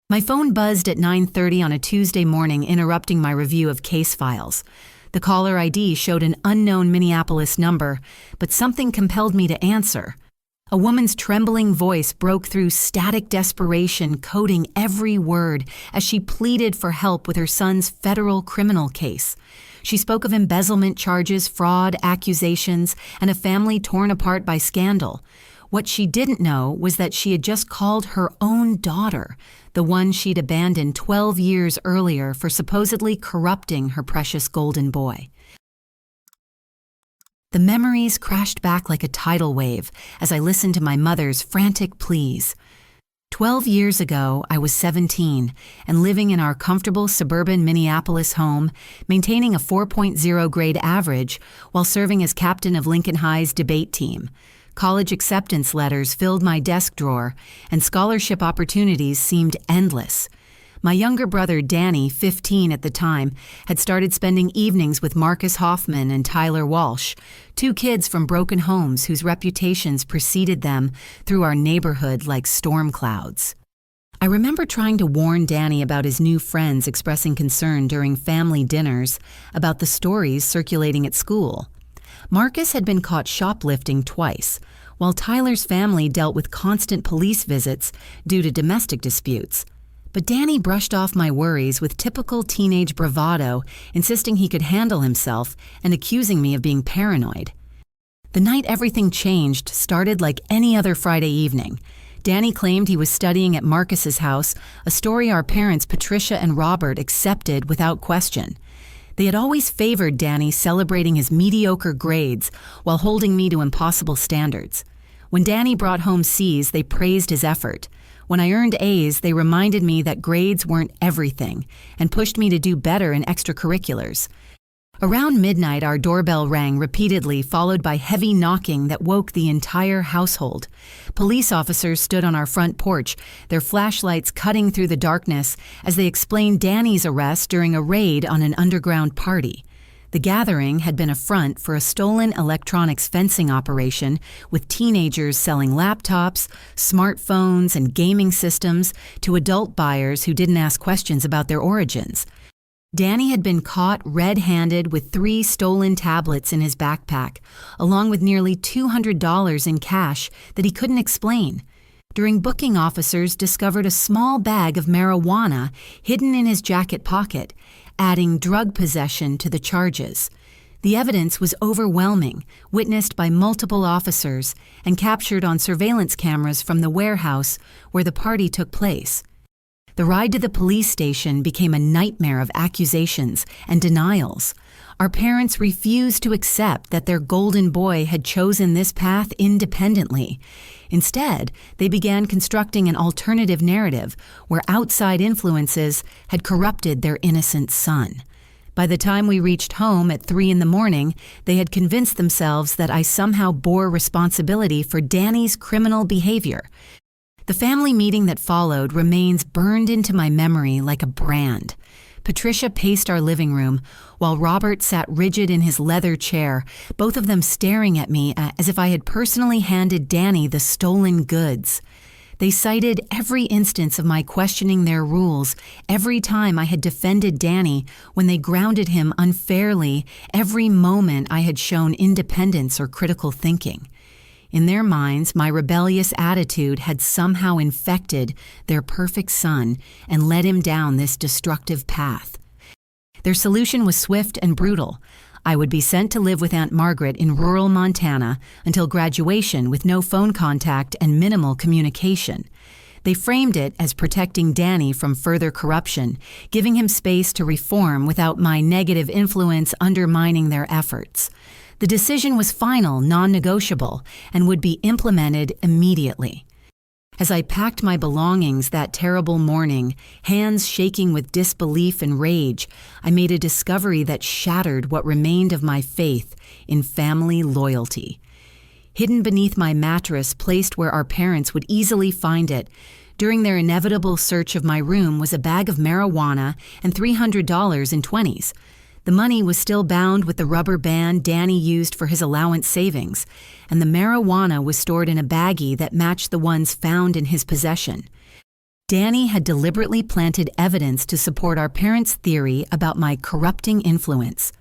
My phone buzzed at 9:30 on a Tuesday morning, interrupting my review of case files. The caller ID showed an unknown Minneapolis number, but something compelled me to answer. A woman's trembling voice broke through static desperation, coding every word as she pleaded for help with her son's federal criminal case. She spoke of embezzlement charges, fraud, accusations, and a family torn apart by scandal. What she didn't know was that she had just called her own daughter, the one she'd abandoned 12 years earlier for supposedly corrupting her precious golden boy. The memories crashed back like a tidal wave as I listened to my mother's frantic pleas. 12 years ago, I was 17 and living in our comfortable suburban Minneapolis home, maintaining a 4.0 grade average while serving as captain of Lincoln High's debate team. College acceptance letters filled my desk drawer, and scholarship opportunities seemed endless. My younger brother, Danny, 15 at the time, had started spending evenings with Marcus Hoffman and Tyler Walsh, two kids from broken homes whose reputations preceded them through our neighborhood like storm clouds. I remember trying to warn Danny about his new friends expressing concern during family dinners about the stories circulating at school. Marcus had been caught shoplifting twice, while Tyler's family dealt with constant police visits due to domestic disputes. But Danny brushed off my worries with typical teenage bravado, insisting he could handle himself and accusing me of being paranoid. The night everything changed started like any other Friday evening. Danny claimed he was studying at Marcus's house, a story our parents, Patricia and Robert, accepted without question. They had always favored Danny celebrating his mediocre grades while holding me to impossible standards. When Danny brought home C's, they praised his effort. When I earned A's, they reminded me that grades weren't everything and pushed me to do better in extracurriculars. Around midnight, our doorbell rang repeatedly, followed by heavy knocking that woke the entire household. Police officers stood on our front porch, their flashlights cutting through the darkness as they explained Danny's arrest during a raid on an underground party. The gathering had been a front for a stolen electronics fencing operation with teenagers selling laptops, smartphones, and gaming systems to adult buyers who didn't ask questions about their origins. Danny had been caught red-handed with 3 stolen tablets in his backpack, along with nearly $200 in cash that he couldn't explain. During booking, officers discovered a small bag of marijuana hidden in his jacket pocket, adding drug possession to the charges. The evidence was overwhelming, witnessed by multiple officers and captured on surveillance cameras from the warehouse where the party took place. The ride to the police station became a nightmare of accusations and denials. Our parents refused to accept that their golden boy had chosen this path independently. Instead, they began constructing an alternative narrative where outside influences had corrupted their innocent son. By the time we reached home at 3 a.m, they had convinced themselves that I somehow bore responsibility for Danny's criminal behavior. The family meeting that followed remains burned into my memory like a brand. Patricia paced our living room, while Robert sat rigid in his leather chair, both of them staring at me as if I had personally handed Danny the stolen goods. They cited every instance of my questioning their rules, every time I had defended Danny when they grounded him unfairly, every moment I had shown independence or critical thinking. In their minds, my rebellious attitude had somehow infected their perfect son and led him down this destructive path. Their solution was swift and brutal. I would be sent to live with Aunt Margaret in rural Montana until graduation with no phone contact and minimal communication. They framed it as protecting Danny from further corruption, giving him space to reform without my negative influence undermining their efforts. The decision was final, non-negotiable, and would be implemented immediately. As I packed my belongings that terrible morning, hands shaking with disbelief and rage, I made a discovery that shattered what remained of my faith in family loyalty. Hidden beneath my mattress, placed where our parents would easily find it, during their inevitable search of my room was a bag of marijuana and $300 in 20s. The money was still bound with the rubber band Danny used for his allowance savings, and the marijuana was stored in a baggie that matched the ones found in his possession. Danny had deliberately planted evidence to support our parents' theory about my corrupting influence.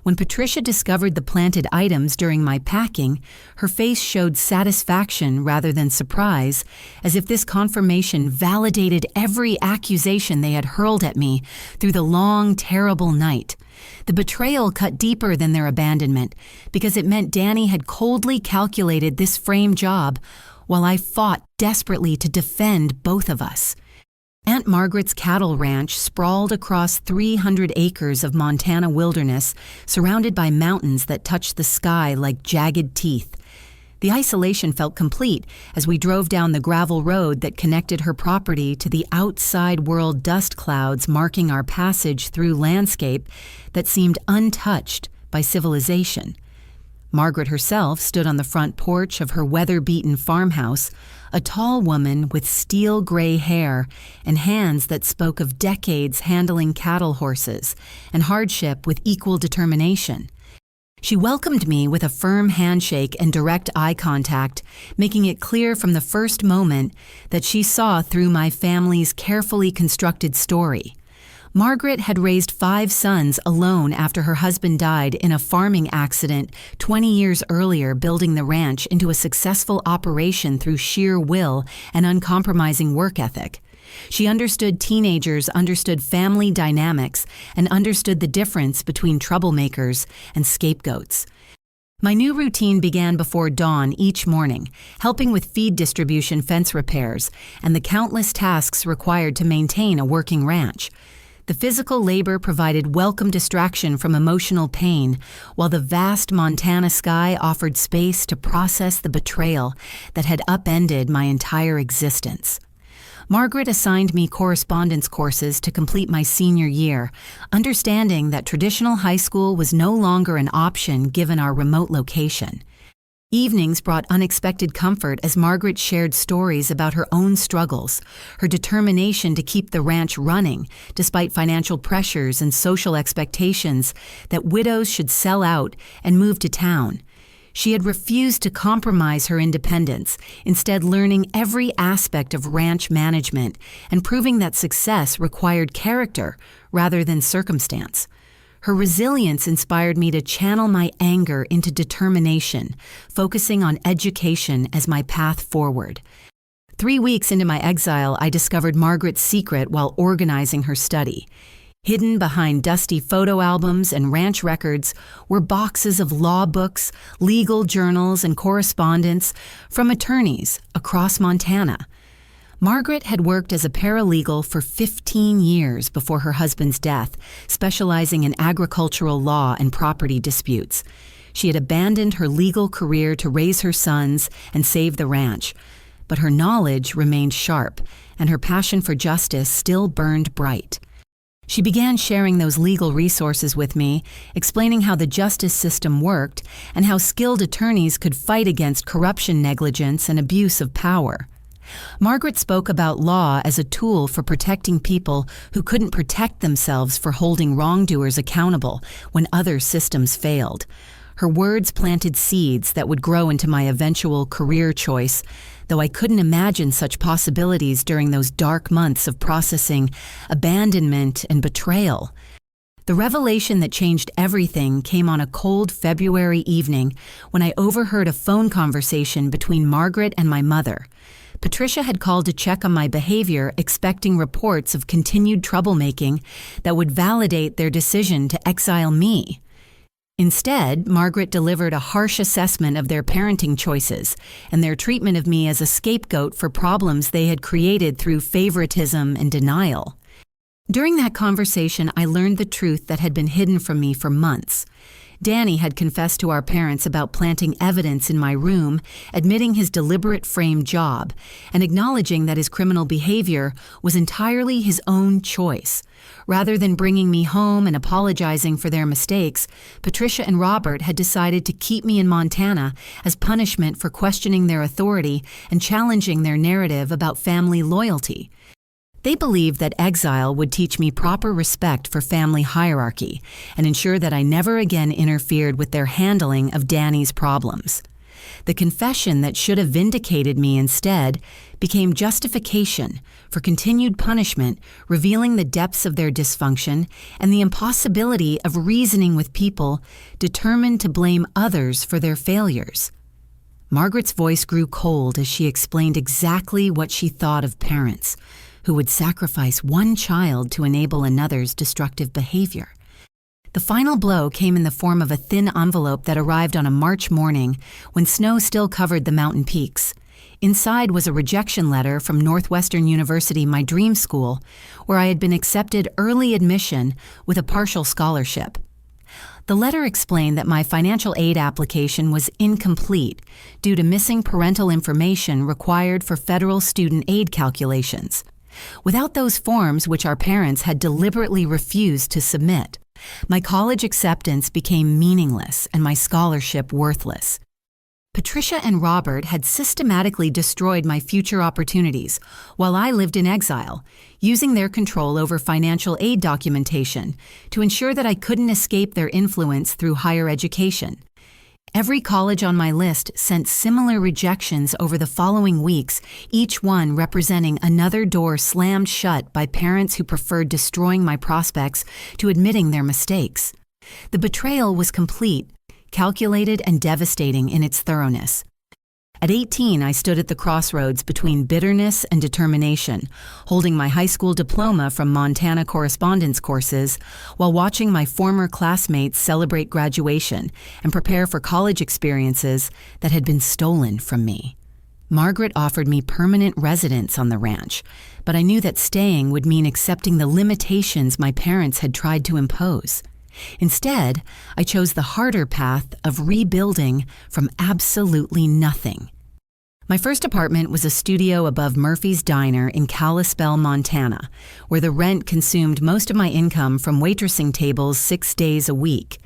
When Patricia discovered the planted items during my packing, her face showed satisfaction rather than surprise, as if this confirmation validated every accusation they had hurled at me through the long, terrible night. The betrayal cut deeper than their abandonment, because it meant Danny had coldly calculated this frame job while I fought desperately to defend both of us. Aunt Margaret's cattle ranch sprawled across 300 acres of Montana wilderness, surrounded by mountains that touched the sky like jagged teeth. The isolation felt complete as we drove down the gravel road that connected her property to the outside world dust clouds marking our passage through landscape that seemed untouched by civilization. Margaret herself stood on the front porch of her weather-beaten farmhouse, a tall woman with steel gray hair and hands that spoke of decades handling cattle horses and hardship with equal determination. She welcomed me with a firm handshake and direct eye contact, making it clear from the first moment that she saw through my family's carefully constructed story. Margaret had raised 5 sons alone after her husband died in a farming accident 20 years earlier, building the ranch into a successful operation through sheer will and uncompromising work ethic. She understood teenagers, understood family dynamics, and understood the difference between troublemakers and scapegoats. My new routine began before dawn each morning, helping with feed distribution, fence repairs, and the countless tasks required to maintain a working ranch. The physical labor provided welcome distraction from emotional pain, while the vast Montana sky offered space to process the betrayal that had upended my entire existence. Margaret assigned me correspondence courses to complete my senior year, understanding that traditional high school was no longer an option given our remote location. Evenings brought unexpected comfort as Margaret shared stories about her own struggles, her determination to keep the ranch running despite financial pressures and social expectations that widows should sell out and move to town. She had refused to compromise her independence, instead learning every aspect of ranch management and proving that success required character rather than circumstance. Her resilience inspired me to channel my anger into determination, focusing on education as my path forward. 3 weeks into my exile, I discovered Margaret's secret while organizing her study. Hidden behind dusty photo albums and ranch records were boxes of law books, legal journals, and correspondence from attorneys across Montana. Margaret had worked as a paralegal for 15 years before her husband's death, specializing in agricultural law and property disputes. She had abandoned her legal career to raise her sons and save the ranch, but her knowledge remained sharp, and her passion for justice still burned bright. She began sharing those legal resources with me, explaining how the justice system worked and how skilled attorneys could fight against corruption, negligence, and abuse of power. Margaret spoke about law as a tool for protecting people who couldn't protect themselves, for holding wrongdoers accountable when other systems failed. Her words planted seeds that would grow into my eventual career choice, though I couldn't imagine such possibilities during those dark months of processing abandonment and betrayal. The revelation that changed everything came on a cold February evening when I overheard a phone conversation between Margaret and my mother. Patricia had called to check on my behavior, expecting reports of continued troublemaking that would validate their decision to exile me. Instead, Margaret delivered a harsh assessment of their parenting choices and their treatment of me as a scapegoat for problems they had created through favoritism and denial. During that conversation, I learned the truth that had been hidden from me for months. Danny had confessed to our parents about planting evidence in my room, admitting his deliberate frame job, and acknowledging that his criminal behavior was entirely his own choice. Rather than bringing me home and apologizing for their mistakes, Patricia and Robert had decided to keep me in Montana as punishment for questioning their authority and challenging their narrative about family loyalty. They believed that exile would teach me proper respect for family hierarchy and ensure that I never again interfered with their handling of Danny's problems. The confession that should have vindicated me instead became justification for continued punishment, revealing the depths of their dysfunction and the impossibility of reasoning with people determined to blame others for their failures. Margaret's voice grew cold as she explained exactly what she thought of parents who would sacrifice one child to enable another's destructive behavior. The final blow came in the form of a thin envelope that arrived on a March morning when snow still covered the mountain peaks. Inside was a rejection letter from Northwestern University, my dream school, where I had been accepted early admission with a partial scholarship. The letter explained that my financial aid application was incomplete due to missing parental information required for federal student aid calculations. Without those forms which our parents had deliberately refused to submit, my college acceptance became meaningless and my scholarship worthless. Patricia and Robert had systematically destroyed my future opportunities while I lived in exile, using their control over financial aid documentation to ensure that I couldn't escape their influence through higher education. Every college on my list sent similar rejections over the following weeks, each one representing another door slammed shut by parents who preferred destroying my prospects to admitting their mistakes. The betrayal was complete, calculated, and devastating in its thoroughness. At 18, I stood at the crossroads between bitterness and determination, holding my high school diploma from Montana correspondence courses while watching my former classmates celebrate graduation and prepare for college experiences that had been stolen from me. Margaret offered me permanent residence on the ranch, but I knew that staying would mean accepting the limitations my parents had tried to impose. Instead, I chose the harder path of rebuilding from absolutely nothing. My first apartment was a studio above Murphy's Diner in Kalispell, Montana, where the rent consumed most of my income from waitressing tables 6 days a week.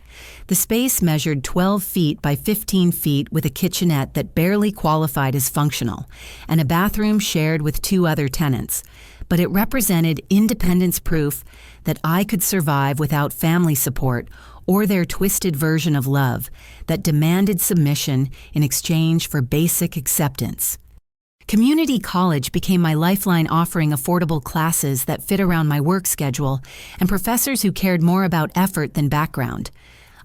The space measured 12 feet by 15 feet with a kitchenette that barely qualified as functional, and a bathroom shared with 2 other tenants. But it represented independence proof that I could survive without family support or their twisted version of love that demanded submission in exchange for basic acceptance. Community college became my lifeline, offering affordable classes that fit around my work schedule and professors who cared more about effort than background.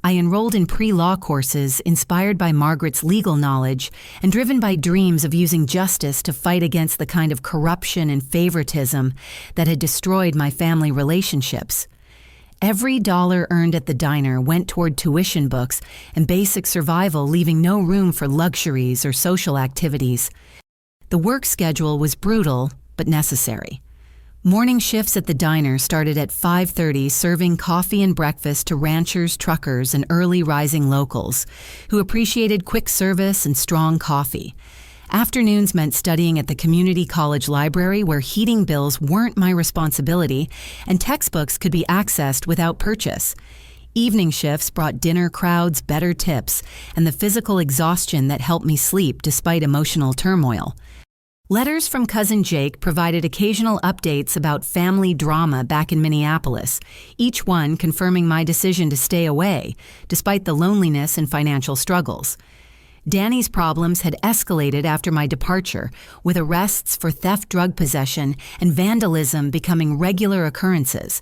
I enrolled in pre-law courses inspired by Margaret's legal knowledge and driven by dreams of using justice to fight against the kind of corruption and favoritism that had destroyed my family relationships. Every dollar earned at the diner went toward tuition books and basic survival, leaving no room for luxuries or social activities. The work schedule was brutal but necessary. Morning shifts at the diner started at 5:30, serving coffee and breakfast to ranchers, truckers, and early rising locals who appreciated quick service and strong coffee. Afternoons meant studying at the community college library, where heating bills weren't my responsibility and textbooks could be accessed without purchase. Evening shifts brought dinner crowds, better tips, and the physical exhaustion that helped me sleep despite emotional turmoil. Letters from Cousin Jake provided occasional updates about family drama back in Minneapolis, each one confirming my decision to stay away, despite the loneliness and financial struggles. Danny's problems had escalated after my departure, with arrests for theft, drug possession, and vandalism becoming regular occurrences.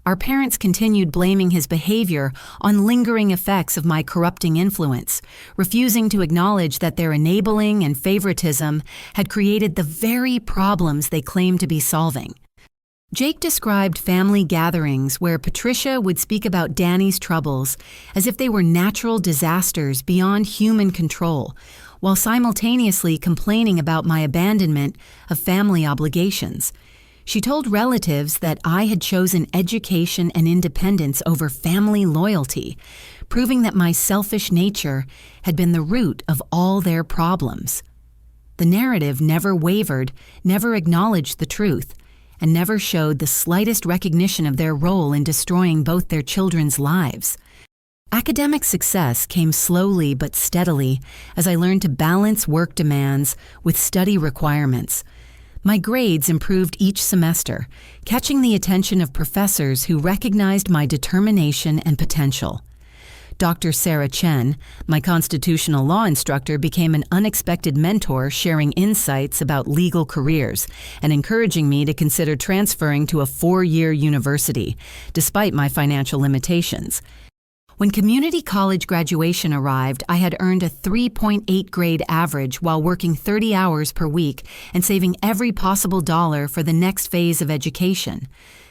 Our parents continued blaming his behavior on lingering effects of my corrupting influence, refusing to acknowledge that their enabling and favoritism had created the very problems they claimed to be solving. Jake described family gatherings where Patricia would speak about Danny's troubles as if they were natural disasters beyond human control, while simultaneously complaining about my abandonment of family obligations. She told relatives that I had chosen education and independence over family loyalty, proving that my selfish nature had been the root of all their problems. The narrative never wavered, never acknowledged the truth, and never showed the slightest recognition of their role in destroying both their children's lives. Academic success came slowly but steadily as I learned to balance work demands with study requirements. My grades improved each semester, catching the attention of professors who recognized my determination and potential. Dr. Sarah Chen, my constitutional law instructor, became an unexpected mentor, sharing insights about legal careers and encouraging me to consider transferring to a 4-year university, despite my financial limitations. When community college graduation arrived, I had earned a 3.8 grade average while working 30 hours per week and saving every possible dollar for the next phase of education.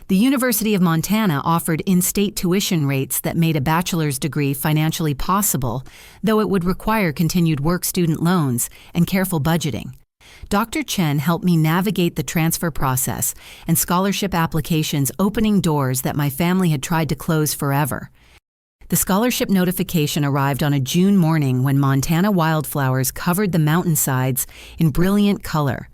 The University of Montana offered in-state tuition rates that made a bachelor's degree financially possible, though it would require continued work student loans and careful budgeting. Dr. Chen helped me navigate the transfer process and scholarship applications, opening doors that my family had tried to close forever. The scholarship notification arrived on a June morning when Montana wildflowers covered the mountainsides in brilliant color.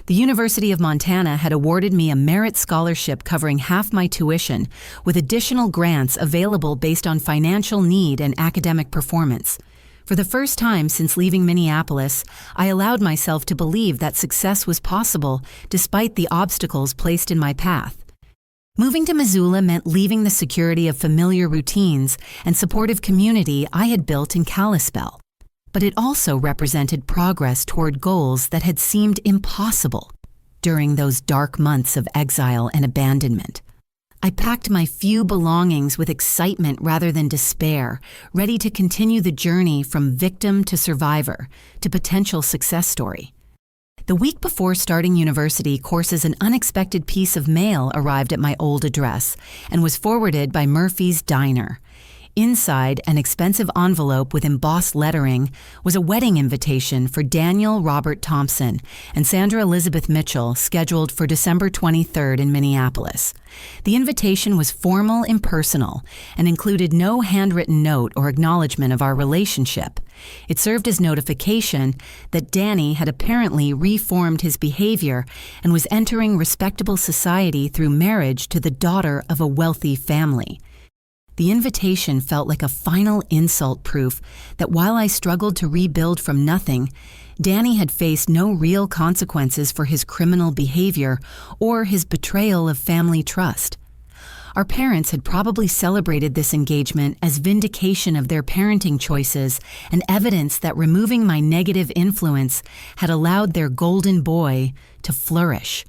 The University of Montana had awarded me a merit scholarship covering half my tuition, with additional grants available based on financial need and academic performance. For the first time since leaving Minneapolis, I allowed myself to believe that success was possible despite the obstacles placed in my path. Moving to Missoula meant leaving the security of familiar routines and supportive community I had built in Kalispell. But it also represented progress toward goals that had seemed impossible during those dark months of exile and abandonment. I packed my few belongings with excitement rather than despair, ready to continue the journey from victim to survivor to potential success story. The week before starting university courses, an unexpected piece of mail arrived at my old address and was forwarded by Murphy's Diner. Inside an expensive envelope with embossed lettering was a wedding invitation for Daniel Robert Thompson and Sandra Elizabeth Mitchell, scheduled for December 23rd in Minneapolis. The invitation was formal and personal and included no handwritten note or acknowledgement of our relationship. It served as notification that Danny had apparently reformed his behavior and was entering respectable society through marriage to the daughter of a wealthy family. The invitation felt like a final insult, proof that while I struggled to rebuild from nothing, Danny had faced no real consequences for his criminal behavior or his betrayal of family trust. Our parents had probably celebrated this engagement as vindication of their parenting choices and evidence that removing my negative influence had allowed their golden boy to flourish.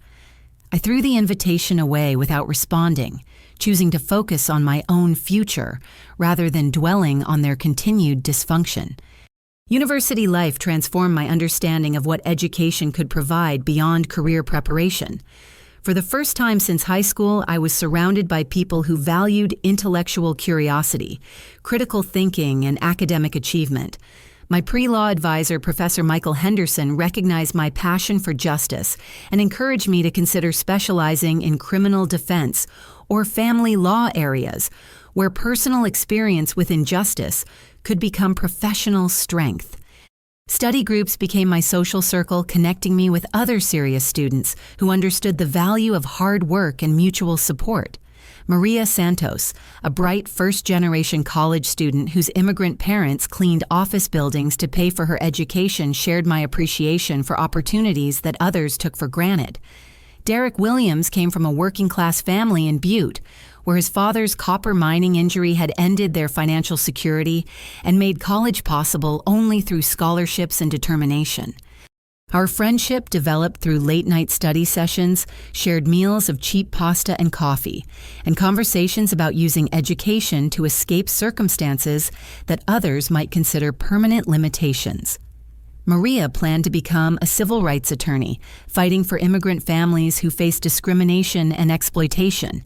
I threw the invitation away without responding, choosing to focus on my own future rather than dwelling on their continued dysfunction. University life transformed my understanding of what education could provide beyond career preparation. For the first time since high school, I was surrounded by people who valued intellectual curiosity, critical thinking, and academic achievement. My pre-law advisor, Professor Michael Henderson, recognized my passion for justice and encouraged me to consider specializing in criminal defense or family law areas, where personal experience with injustice could become professional strength. Study groups became my social circle, connecting me with other serious students who understood the value of hard work and mutual support. Maria Santos, a bright first-generation college student whose immigrant parents cleaned office buildings to pay for her education, shared my appreciation for opportunities that others took for granted. Derek Williams came from a working-class family in Butte, where his father's copper mining injury had ended their financial security and made college possible only through scholarships and determination. Our friendship developed through late-night study sessions, shared meals of cheap pasta and coffee, and conversations about using education to escape circumstances that others might consider permanent limitations. Maria planned to become a civil rights attorney, fighting for immigrant families who face discrimination and exploitation.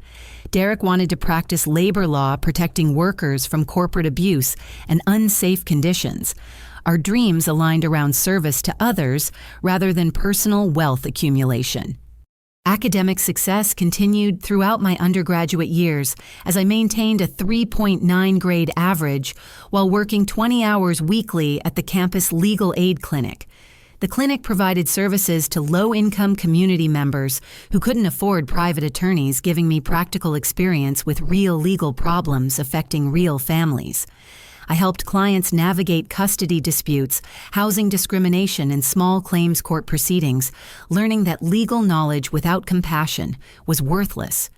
Derek wanted to practice labor law, protecting workers from corporate abuse and unsafe conditions. Our dreams aligned around service to others rather than personal wealth accumulation. Academic success continued throughout my undergraduate years as I maintained a 3.9 grade average while working 20 hours weekly at the campus legal aid clinic. The clinic provided services to low-income community members who couldn't afford private attorneys, giving me practical experience with real legal problems affecting real families. I helped clients navigate custody disputes, housing discrimination, and small claims court proceedings, learning that legal knowledge without compassion was worthless.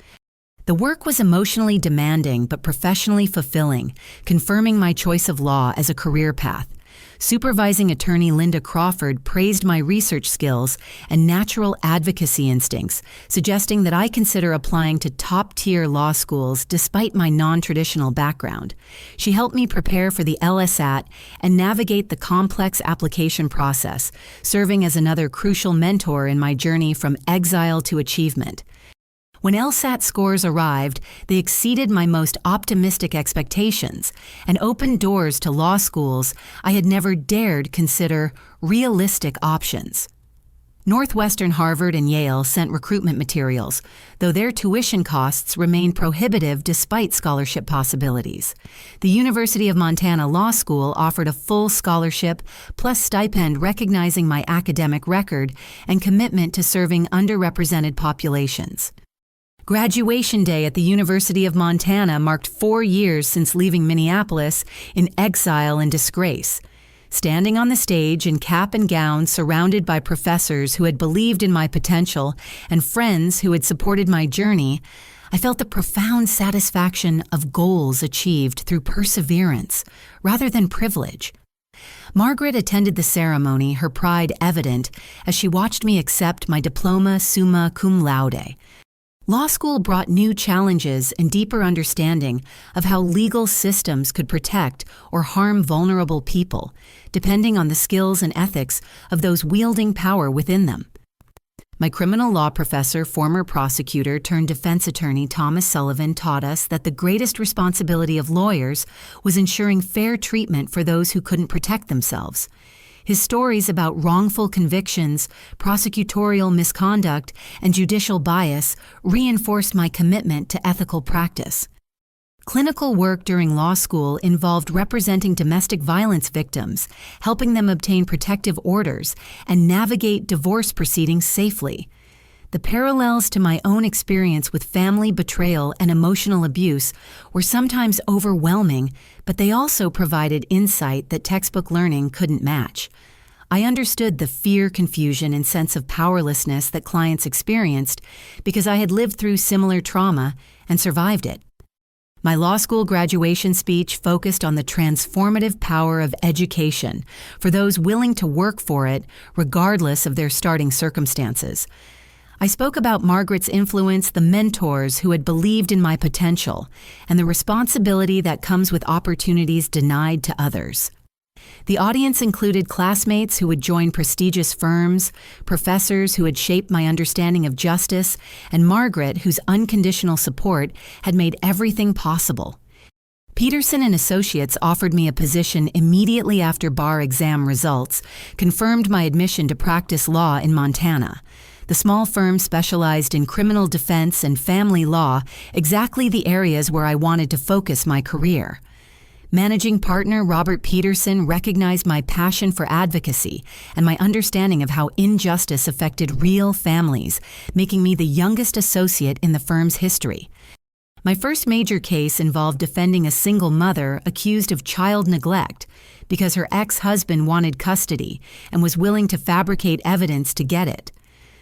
The work was emotionally demanding but professionally fulfilling, confirming my choice of law as a career path. Supervising attorney Linda Crawford praised my research skills and natural advocacy instincts, suggesting that I consider applying to top-tier law schools despite my non-traditional background. She helped me prepare for the LSAT and navigate the complex application process, serving as another crucial mentor in my journey from exile to achievement. When LSAT scores arrived, they exceeded my most optimistic expectations and opened doors to law schools I had never dared consider realistic options. Northwestern, Harvard, and Yale sent recruitment materials, though their tuition costs remained prohibitive despite scholarship possibilities. The University of Montana Law School offered a full scholarship plus stipend recognizing my academic record and commitment to serving underrepresented populations. Graduation day at the University of Montana marked 4 years since leaving Minneapolis in exile and disgrace. Standing on the stage in cap and gown surrounded by professors who had believed in my potential and friends who had supported my journey, I felt the profound satisfaction of goals achieved through perseverance rather than privilege. Margaret attended the ceremony, her pride evident, as she watched me accept my diploma summa cum laude. Law school brought new challenges and deeper understanding of how legal systems could protect or harm vulnerable people, depending on the skills and ethics of those wielding power within them. My criminal law professor, former prosecutor turned defense attorney Thomas Sullivan taught us that the greatest responsibility of lawyers was ensuring fair treatment for those who couldn't protect themselves. His stories about wrongful convictions, prosecutorial misconduct, and judicial bias reinforced my commitment to ethical practice. Clinical work during law school involved representing domestic violence victims, helping them obtain protective orders, and navigate divorce proceedings safely. The parallels to my own experience with family betrayal and emotional abuse were sometimes overwhelming, but they also provided insight that textbook learning couldn't match. I understood the fear, confusion, and sense of powerlessness that clients experienced because I had lived through similar trauma and survived it. My law school graduation speech focused on the transformative power of education for those willing to work for it, regardless of their starting circumstances. I spoke about Margaret's influence, the mentors who had believed in my potential, and the responsibility that comes with opportunities denied to others. The audience included classmates who had joined prestigious firms, professors who had shaped my understanding of justice, and Margaret, whose unconditional support had made everything possible. Peterson & Associates offered me a position immediately after bar exam results, confirmed my admission to practice law in Montana. The small firm specialized in criminal defense and family law, exactly the areas where I wanted to focus my career. Managing partner Robert Peterson recognized my passion for advocacy and my understanding of how injustice affected real families, making me the youngest associate in the firm's history. My first major case involved defending a single mother accused of child neglect because her ex-husband wanted custody and was willing to fabricate evidence to get it.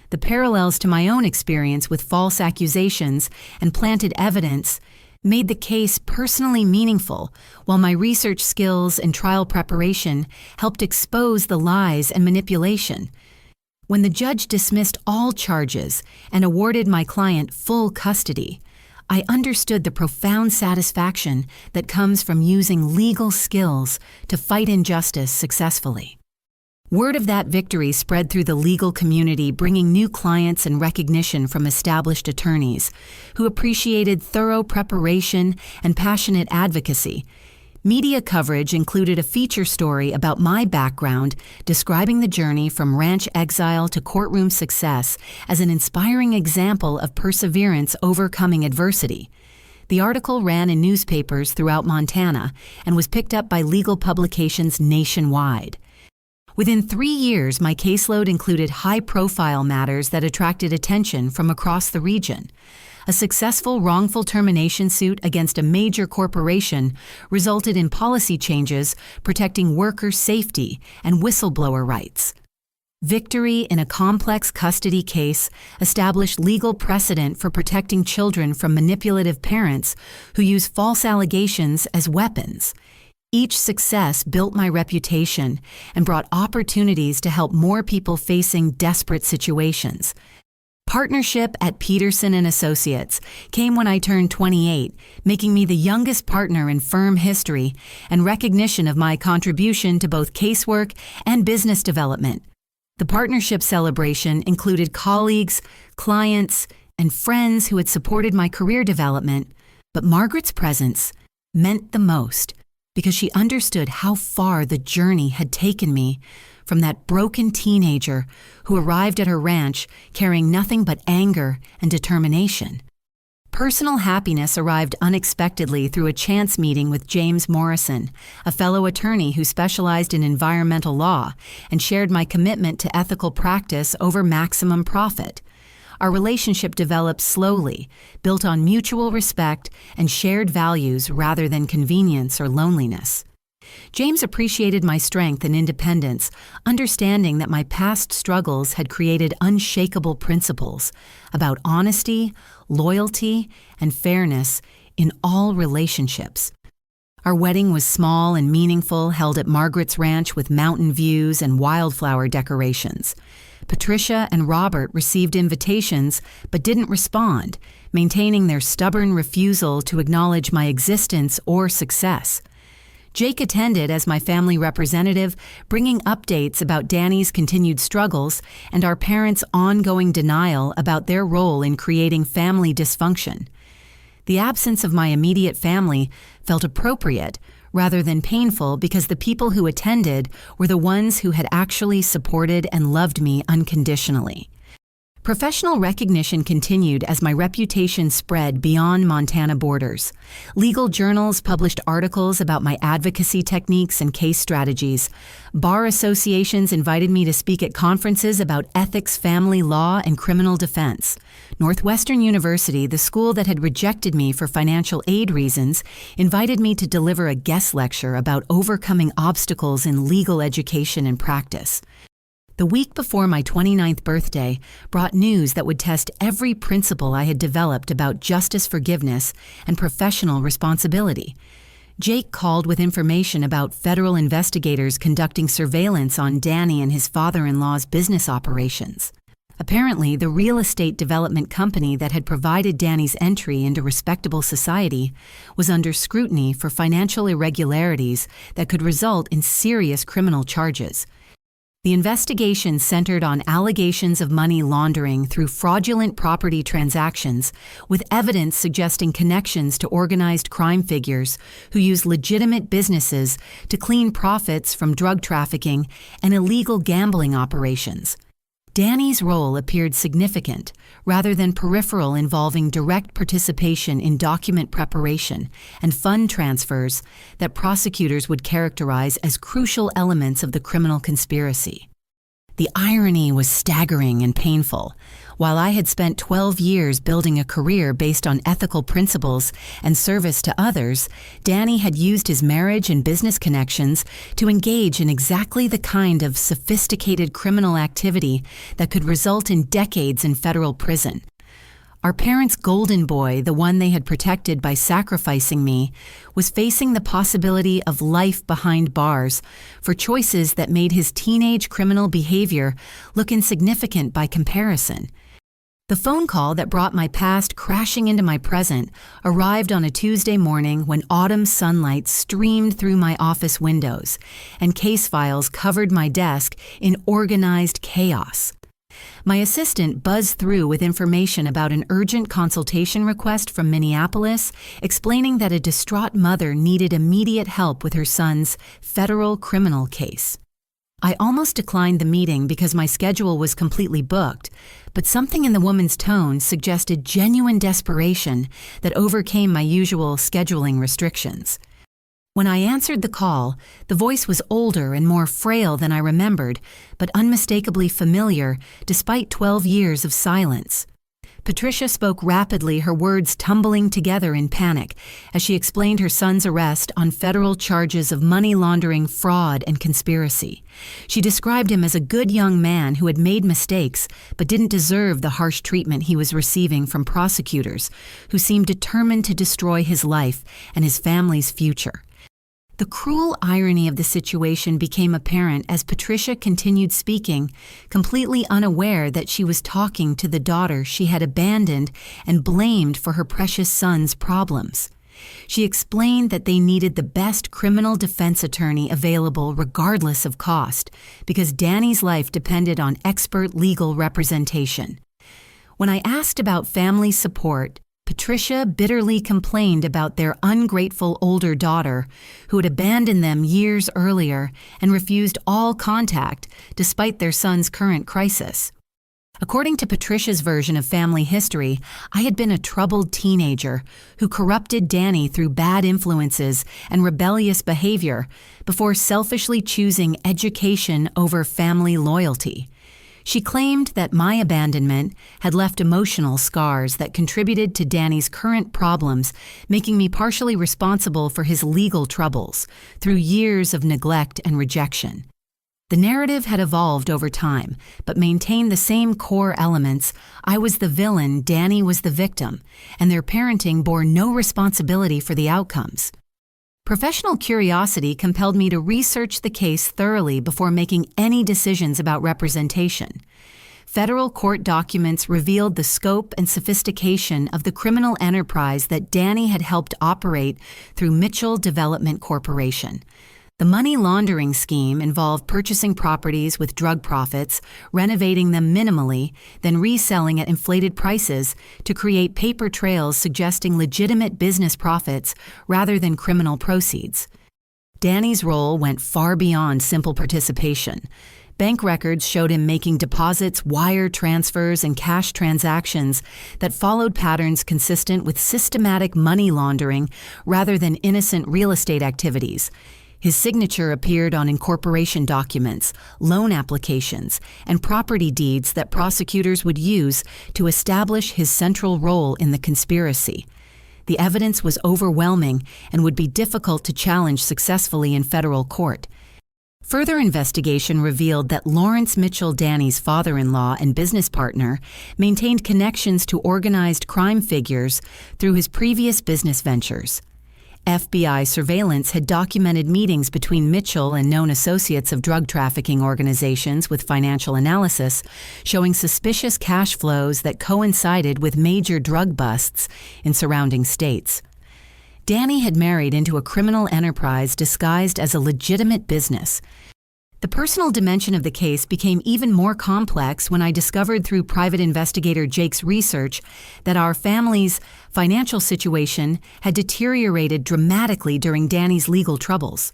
The parallels to my own experience with false accusations and planted evidence made the case personally meaningful, while my research skills and trial preparation helped expose the lies and manipulation. When the judge dismissed all charges and awarded my client full custody, I understood the profound satisfaction that comes from using legal skills to fight injustice successfully. Word of that victory spread through the legal community, bringing new clients and recognition from established attorneys who appreciated thorough preparation and passionate advocacy. Media coverage included a feature story about my background, describing the journey from ranch exile to courtroom success as an inspiring example of perseverance overcoming adversity. The article ran in newspapers throughout Montana and was picked up by legal publications nationwide. Within 3 years, my caseload included high-profile matters that attracted attention from across the region. A successful wrongful termination suit against a major corporation resulted in policy changes protecting worker safety and whistleblower rights. Victory in a complex custody case established legal precedent for protecting children from manipulative parents who use false allegations as weapons. Each success built my reputation and brought opportunities to help more people facing desperate situations. Partnership at Peterson & Associates came when I turned 28, making me the youngest partner in firm history and recognition of my contribution to both casework and business development. The partnership celebration included colleagues, clients, and friends who had supported my career development, but Margaret's presence meant the most because she understood how far the journey had taken me from that broken teenager who arrived at her ranch carrying nothing but anger and determination. Personal happiness arrived unexpectedly through a chance meeting with James Morrison, a fellow attorney who specialized in environmental law and shared my commitment to ethical practice over maximum profit. Our relationship developed slowly, built on mutual respect and shared values rather than convenience or loneliness. James appreciated my strength and independence, understanding that my past struggles had created unshakable principles about honesty, loyalty, and fairness in all relationships. Our wedding was small and meaningful, held at Margaret's ranch with mountain views and wildflower decorations. Patricia and Robert received invitations but didn't respond, maintaining their stubborn refusal to acknowledge my existence or success. Jake attended as my family representative, bringing updates about Danny's continued struggles and our parents' ongoing denial about their role in creating family dysfunction. The absence of my immediate family felt appropriate rather than painful because the people who attended were the ones who had actually supported and loved me unconditionally. Professional recognition continued as my reputation spread beyond Montana borders. Legal journals published articles about my advocacy techniques and case strategies. Bar associations invited me to speak at conferences about ethics, family law, and criminal defense. Northwestern University, the school that had rejected me for financial aid reasons, invited me to deliver a guest lecture about overcoming obstacles in legal education and practice. The week before my 29th birthday brought news that would test every principle I had developed about justice, forgiveness, and professional responsibility. Jake called with information about federal investigators conducting surveillance on Danny and his father-in-law's business operations. Apparently, the real estate development company that had provided Danny's entry into respectable society was under scrutiny for financial irregularities that could result in serious criminal charges. The investigation centered on allegations of money laundering through fraudulent property transactions, with evidence suggesting connections to organized crime figures who use legitimate businesses to clean profits from drug trafficking and illegal gambling operations. Danny's role appeared significant, rather than peripheral, involving direct participation in document preparation and fund transfers that prosecutors would characterize as crucial elements of the criminal conspiracy. The irony was staggering and painful. While I had spent 12 years building a career based on ethical principles and service to others, Danny had used his marriage and business connections to engage in exactly the kind of sophisticated criminal activity that could result in decades in federal prison. Our parents' golden boy, the one they had protected by sacrificing me, was facing the possibility of life behind bars for choices that made his teenage criminal behavior look insignificant by comparison. The phone call that brought my past crashing into my present arrived on a Tuesday morning when autumn sunlight streamed through my office windows and case files covered my desk in organized chaos. My assistant buzzed through with information about an urgent consultation request from Minneapolis, explaining that a distraught mother needed immediate help with her son's federal criminal case. I almost declined the meeting because my schedule was completely booked, but something in the woman's tone suggested genuine desperation that overcame my usual scheduling restrictions. When I answered the call, the voice was older and more frail than I remembered, but unmistakably familiar despite 12 years of silence. Patricia spoke rapidly, her words tumbling together in panic, as she explained her son's arrest on federal charges of money laundering, fraud, and conspiracy. She described him as a good young man who had made mistakes but didn't deserve the harsh treatment he was receiving from prosecutors who seemed determined to destroy his life and his family's future. The cruel irony of the situation became apparent as Patricia continued speaking, completely unaware that she was talking to the daughter she had abandoned and blamed for her precious son's problems. She explained that they needed the best criminal defense attorney available regardless of cost, because Danny's life depended on expert legal representation. When I asked about family support, Patricia bitterly complained about their ungrateful older daughter, who had abandoned them years earlier and refused all contact despite their son's current crisis. According to Patricia's version of family history, I had been a troubled teenager who corrupted Danny through bad influences and rebellious behavior before selfishly choosing education over family loyalty. She claimed that my abandonment had left emotional scars that contributed to Danny's current problems, making me partially responsible for his legal troubles through years of neglect and rejection. The narrative had evolved over time, but maintained the same core elements. I was the villain, Danny was the victim, and their parenting bore no responsibility for the outcomes. Professional curiosity compelled me to research the case thoroughly before making any decisions about representation. Federal court documents revealed the scope and sophistication of the criminal enterprise that Danny had helped operate through Mitchell Development Corporation. The money laundering scheme involved purchasing properties with drug profits, renovating them minimally, then reselling at inflated prices to create paper trails suggesting legitimate business profits rather than criminal proceeds. Danny's role went far beyond simple participation. Bank records showed him making deposits, wire transfers, and cash transactions that followed patterns consistent with systematic money laundering rather than innocent real estate activities. His signature appeared on incorporation documents, loan applications, and property deeds that prosecutors would use to establish his central role in the conspiracy. The evidence was overwhelming and would be difficult to challenge successfully in federal court. Further investigation revealed that Lawrence Mitchell, Danny's father-in-law and business partner, maintained connections to organized crime figures through his previous business ventures. FBI surveillance had documented meetings between Mitchell and known associates of drug trafficking organizations with financial analysis, showing suspicious cash flows that coincided with major drug busts in surrounding states. Danny had married into a criminal enterprise disguised as a legitimate business. The personal dimension of the case became even more complex when I discovered through private investigator Jake's research that our family's financial situation had deteriorated dramatically during Danny's legal troubles.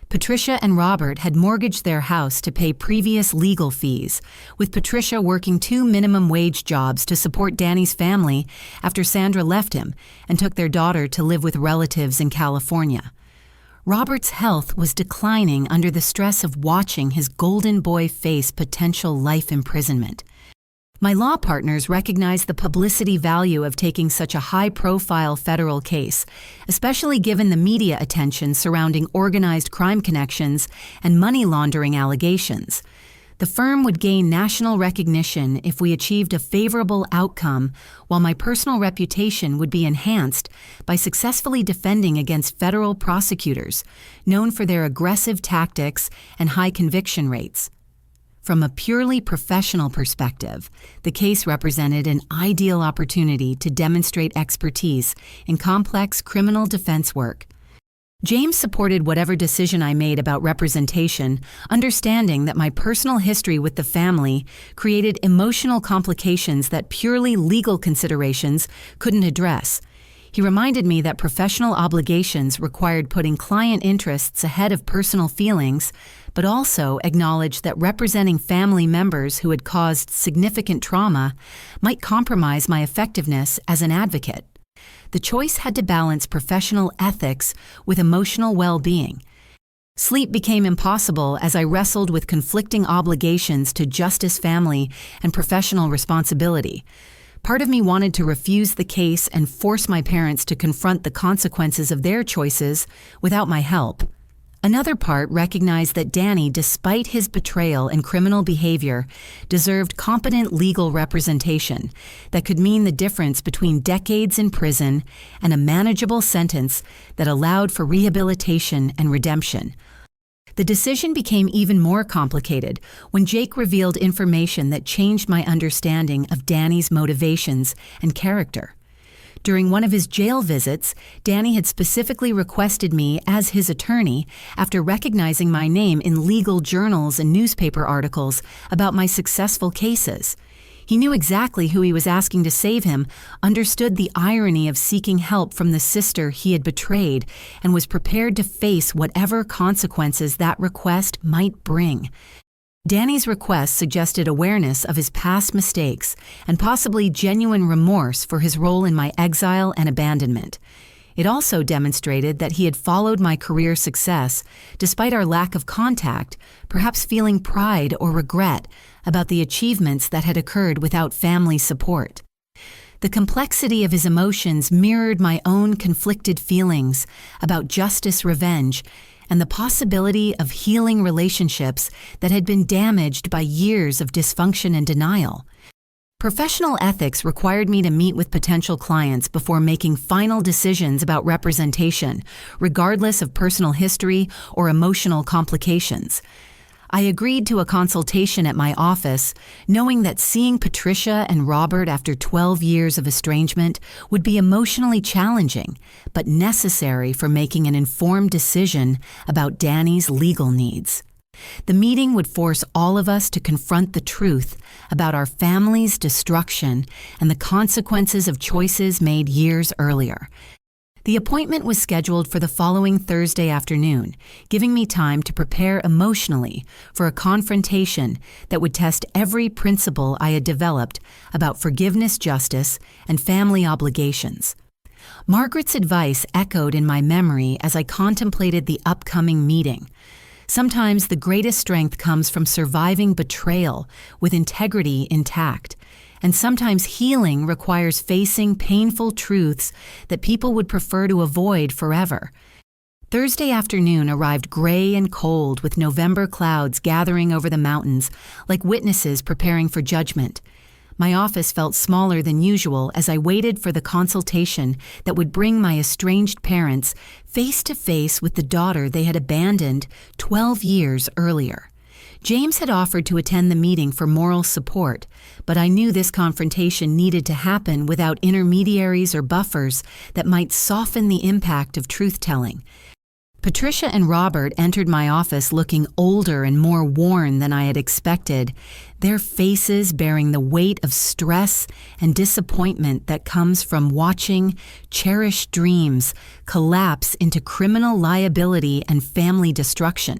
Patricia and Robert had mortgaged their house to pay previous legal fees, with Patricia working 2 minimum wage jobs to support Danny's family after Sandra left him and took their daughter to live with relatives in California. Robert's health was declining under the stress of watching his golden boy face potential life imprisonment. My law partners recognized the publicity value of taking such a high-profile federal case, especially given the media attention surrounding organized crime connections and money laundering allegations. The firm would gain national recognition if we achieved a favorable outcome, while my personal reputation would be enhanced by successfully defending against federal prosecutors, known for their aggressive tactics and high conviction rates. From a purely professional perspective, the case represented an ideal opportunity to demonstrate expertise in complex criminal defense work. James supported whatever decision I made about representation, understanding that my personal history with the family created emotional complications that purely legal considerations couldn't address. He reminded me that professional obligations required putting client interests ahead of personal feelings, but also acknowledged that representing family members who had caused significant trauma might compromise my effectiveness as an advocate. The choice had to balance professional ethics with emotional well-being. Sleep became impossible as I wrestled with conflicting obligations to justice, family, and professional responsibility. Part of me wanted to refuse the case and force my parents to confront the consequences of their choices without my help. Another part recognized that Danny, despite his betrayal and criminal behavior, deserved competent legal representation that could mean the difference between decades in prison and a manageable sentence that allowed for rehabilitation and redemption. The decision became even more complicated when Jake revealed information that changed my understanding of Danny's motivations and character. During one of his jail visits, Danny had specifically requested me as his attorney after recognizing my name in legal journals and newspaper articles about my successful cases. He knew exactly who he was asking to save him, understood the irony of seeking help from the sister he had betrayed, and was prepared to face whatever consequences that request might bring. Danny's request suggested awareness of his past mistakes and possibly genuine remorse for his role in my exile and abandonment. It also demonstrated that he had followed my career success despite our lack of contact, perhaps feeling pride or regret about the achievements that had occurred without family support. The complexity of his emotions mirrored my own conflicted feelings about justice, revenge, and the possibility of healing relationships that had been damaged by years of dysfunction and denial. Professional ethics required me to meet with potential clients before making final decisions about representation, regardless of personal history or emotional complications. I agreed to a consultation at my office, knowing that seeing Patricia and Robert after 12 years of estrangement would be emotionally challenging, but necessary for making an informed decision about Danny's legal needs. The meeting would force all of us to confront the truth about our family's destruction and the consequences of choices made years earlier. The appointment was scheduled for the following Thursday afternoon, giving me time to prepare emotionally for a confrontation that would test every principle I had developed about forgiveness, justice, and family obligations. Margaret's advice echoed in my memory as I contemplated the upcoming meeting. Sometimes the greatest strength comes from surviving betrayal with integrity intact. And sometimes healing requires facing painful truths that people would prefer to avoid forever. Thursday afternoon arrived gray and cold, with November clouds gathering over the mountains, like witnesses preparing for judgment. My office felt smaller than usual as I waited for the consultation that would bring my estranged parents face to face with the daughter they had abandoned 12 years earlier. James had offered to attend the meeting for moral support, but I knew this confrontation needed to happen without intermediaries or buffers that might soften the impact of truth-telling. Patricia and Robert entered my office looking older and more worn than I had expected, their faces bearing the weight of stress and disappointment that comes from watching cherished dreams collapse into criminal liability and family destruction.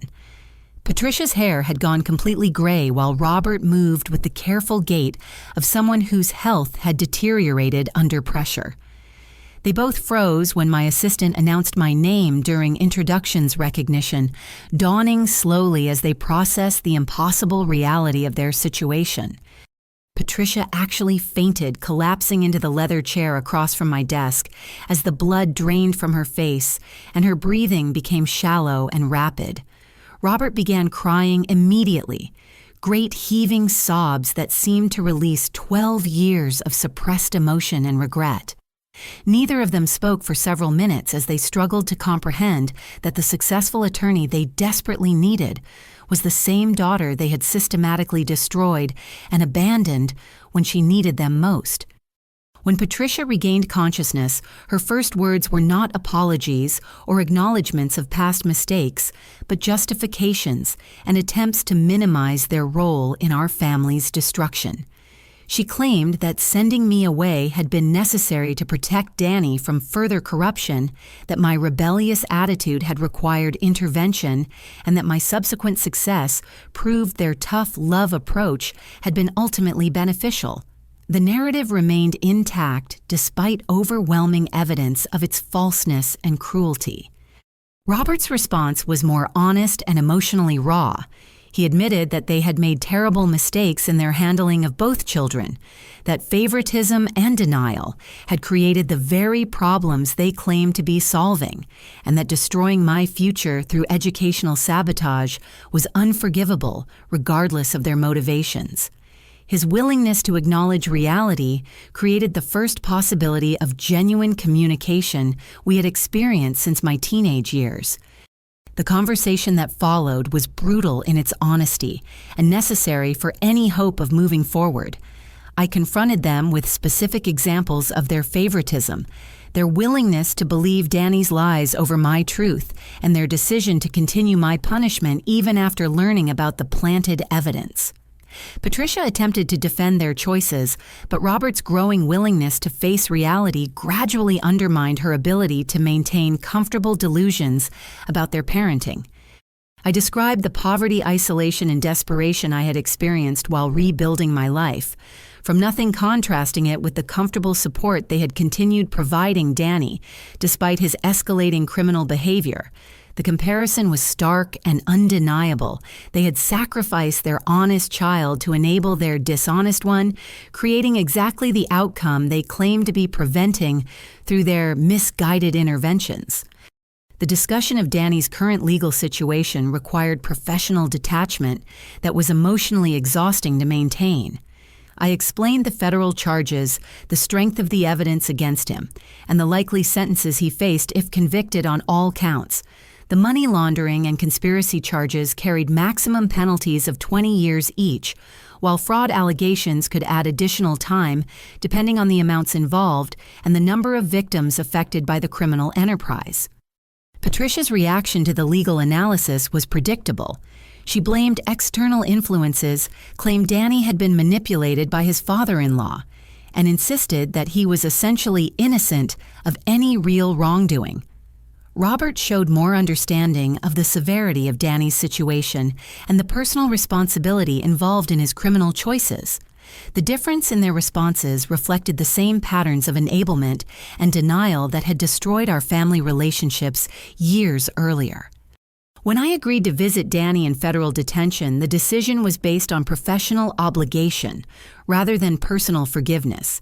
Patricia's hair had gone completely gray while Robert moved with the careful gait of someone whose health had deteriorated under pressure. They both froze when my assistant announced my name during introductions recognition, dawning slowly as they processed the impossible reality of their situation. Patricia actually fainted, collapsing into the leather chair across from my desk as the blood drained from her face and her breathing became shallow and rapid. Robert began crying immediately, great heaving sobs that seemed to release 12 years of suppressed emotion and regret. Neither of them spoke for several minutes as they struggled to comprehend that the successful attorney they desperately needed was the same daughter they had systematically destroyed and abandoned when she needed them most. When Patricia regained consciousness, her first words were not apologies or acknowledgments of past mistakes, but justifications and attempts to minimize their role in our family's destruction. She claimed that sending me away had been necessary to protect Danny from further corruption, that my rebellious attitude had required intervention, and that my subsequent success proved their tough love approach had been ultimately beneficial. The narrative remained intact despite overwhelming evidence of its falseness and cruelty. Robert's response was more honest and emotionally raw. He admitted that they had made terrible mistakes in their handling of both children, that favoritism and denial had created the very problems they claimed to be solving, and that destroying my future through educational sabotage was unforgivable regardless of their motivations. His willingness to acknowledge reality created the first possibility of genuine communication we had experienced since my teenage years. The conversation that followed was brutal in its honesty and necessary for any hope of moving forward. I confronted them with specific examples of their favoritism, their willingness to believe Danny's lies over my truth, and their decision to continue my punishment even after learning about the planted evidence. Patricia attempted to defend their choices, but Robert's growing willingness to face reality gradually undermined her ability to maintain comfortable delusions about their parenting. I described the poverty, isolation, and desperation I had experienced while rebuilding my life, from nothing contrasting it with the comfortable support they had continued providing Danny, despite his escalating criminal behavior. The comparison was stark and undeniable. They had sacrificed their honest child to enable their dishonest one, creating exactly the outcome they claimed to be preventing through their misguided interventions. The discussion of Danny's current legal situation required professional detachment that was emotionally exhausting to maintain. I explained the federal charges, the strength of the evidence against him, and the likely sentences he faced if convicted on all counts. The money laundering and conspiracy charges carried maximum penalties of 20 years each, while fraud allegations could add additional time depending on the amounts involved and the number of victims affected by the criminal enterprise. Patricia's reaction to the legal analysis was predictable. She blamed external influences, claimed Danny had been manipulated by his father-in-law, and insisted that he was essentially innocent of any real wrongdoing. Robert showed more understanding of the severity of Danny's situation and the personal responsibility involved in his criminal choices. The difference in their responses reflected the same patterns of enablement and denial that had destroyed our family relationships years earlier. When I agreed to visit Danny in federal detention, the decision was based on professional obligation rather than personal forgiveness.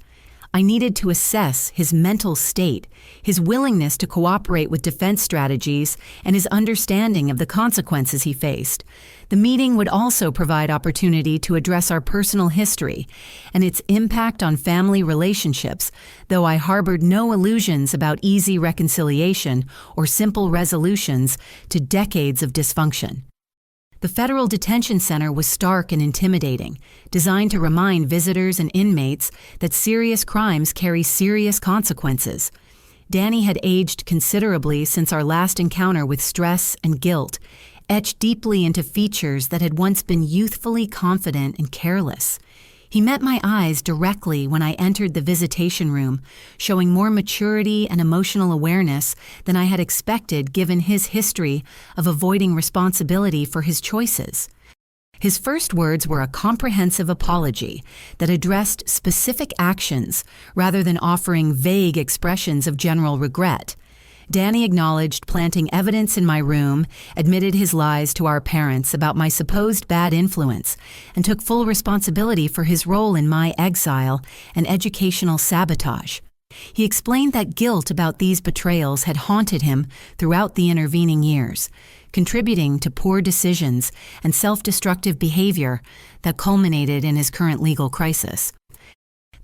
I needed to assess his mental state, his willingness to cooperate with defense strategies, and his understanding of the consequences he faced. The meeting would also provide opportunity to address our personal history and its impact on family relationships, though I harbored no illusions about easy reconciliation or simple resolutions to decades of dysfunction. The federal detention center was stark and intimidating, designed to remind visitors and inmates that serious crimes carry serious consequences. Danny had aged considerably since our last encounter with stress and guilt, etched deeply into features that had once been youthfully confident and careless. He met my eyes directly when I entered the visitation room, showing more maturity and emotional awareness than I had expected given his history of avoiding responsibility for his choices. His first words were a comprehensive apology that addressed specific actions rather than offering vague expressions of general regret. Danny acknowledged planting evidence in my room, admitted his lies to our parents about my supposed bad influence, and took full responsibility for his role in my exile and educational sabotage. He explained that guilt about these betrayals had haunted him throughout the intervening years, contributing to poor decisions and self-destructive behavior that culminated in his current legal crisis.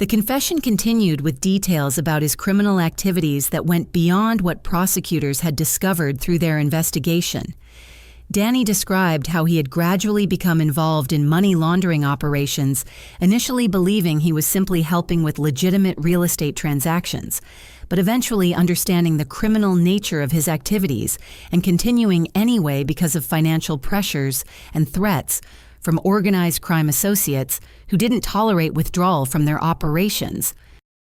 The confession continued with details about his criminal activities that went beyond what prosecutors had discovered through their investigation. Danny described how he had gradually become involved in money laundering operations, initially believing he was simply helping with legitimate real estate transactions, but eventually understanding the criminal nature of his activities and continuing anyway because of financial pressures and threats from organized crime associates who didn't tolerate withdrawal from their operations.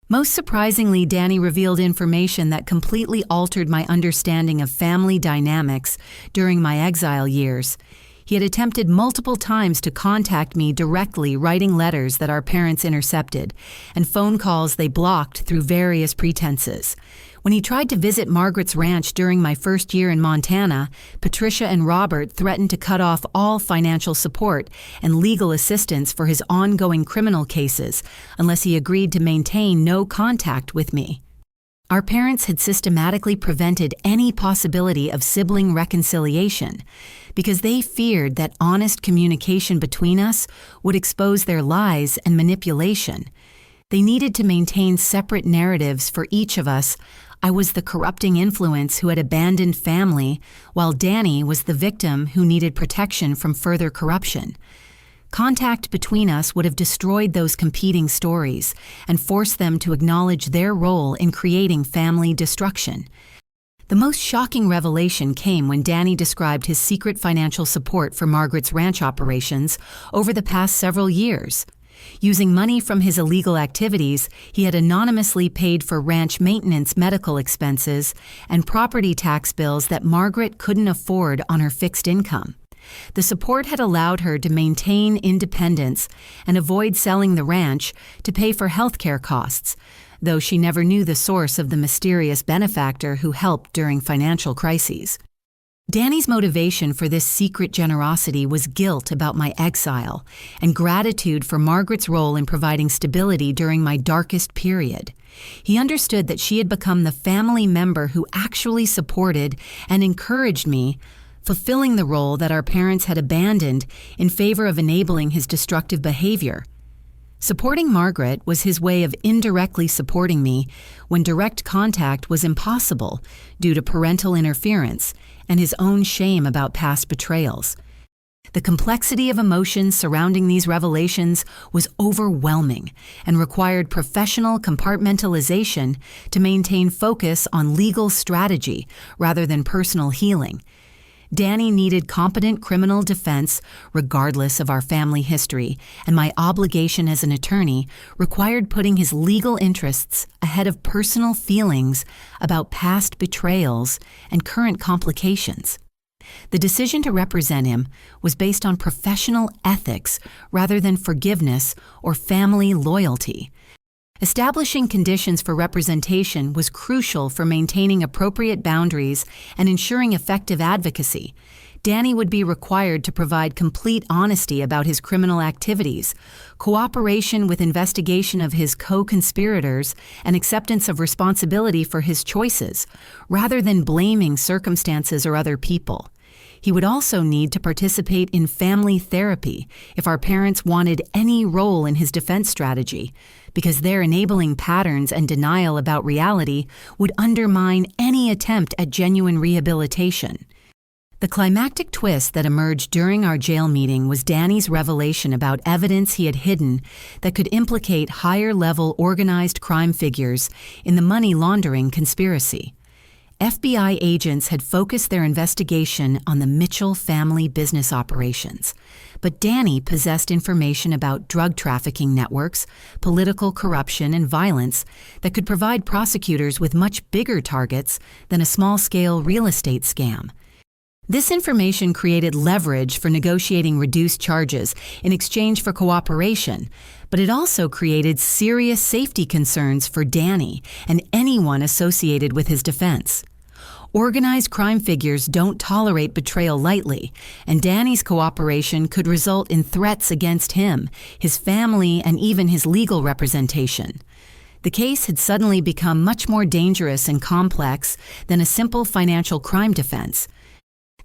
Most surprisingly, Danny revealed information that completely altered my understanding of family dynamics during my exile years. He had attempted multiple times to contact me directly, writing letters that our parents intercepted, and phone calls they blocked through various pretenses. When he tried to visit Margaret's ranch during my first year in Montana, Patricia and Robert threatened to cut off all financial support and legal assistance for his ongoing criminal cases unless he agreed to maintain no contact with me. Our parents had systematically prevented any possibility of sibling reconciliation because they feared that honest communication between us would expose their lies and manipulation. They needed to maintain separate narratives for each of us. I was the corrupting influence who had abandoned family, while Danny was the victim who needed protection from further corruption. Contact between us would have destroyed those competing stories and forced them to acknowledge their role in creating family destruction. The most shocking revelation came when Danny described his secret financial support for Margaret's ranch operations over the past several years. Using money from his illegal activities, he had anonymously paid for ranch maintenance medical expenses and property tax bills that Margaret couldn't afford on her fixed income. The support had allowed her to maintain independence and avoid selling the ranch to pay for health care costs, though she never knew the source of the mysterious benefactor who helped during financial crises. Danny's motivation for this secret generosity was guilt about my exile and gratitude for Margaret's role in providing stability during my darkest period. He understood that she had become the family member who actually supported and encouraged me, fulfilling the role that our parents had abandoned in favor of enabling his destructive behavior. Supporting Margaret was his way of indirectly supporting me when direct contact was impossible due to parental interference and his own shame about past betrayals. The complexity of emotions surrounding these revelations was overwhelming and required professional compartmentalization to maintain focus on legal strategy rather than personal healing. Danny needed competent criminal defense regardless of our family history, and my obligation as an attorney required putting his legal interests ahead of personal feelings about past betrayals and current complications. The decision to represent him was based on professional ethics rather than forgiveness or family loyalty. Establishing conditions for representation was crucial for maintaining appropriate boundaries and ensuring effective advocacy. Danny would be required to provide complete honesty about his criminal activities, cooperation with investigation of his co-conspirators, and acceptance of responsibility for his choices, rather than blaming circumstances or other people. He would also need to participate in family therapy if our parents wanted any role in his defense strategy, because their enabling patterns and denial about reality would undermine any attempt at genuine rehabilitation. The climactic twist that emerged during our jail meeting was Danny's revelation about evidence he had hidden that could implicate higher-level organized crime figures in the money laundering conspiracy. FBI agents had focused their investigation on the Mitchell family business operations, but Danny possessed information about drug trafficking networks, political corruption, and violence that could provide prosecutors with much bigger targets than a small-scale real estate scam. This information created leverage for negotiating reduced charges in exchange for cooperation, but it also created serious safety concerns for Danny and anyone associated with his defense. Organized crime figures don't tolerate betrayal lightly, and Danny's cooperation could result in threats against him, his family, and even his legal representation. The case had suddenly become much more dangerous and complex than a simple financial crime defense.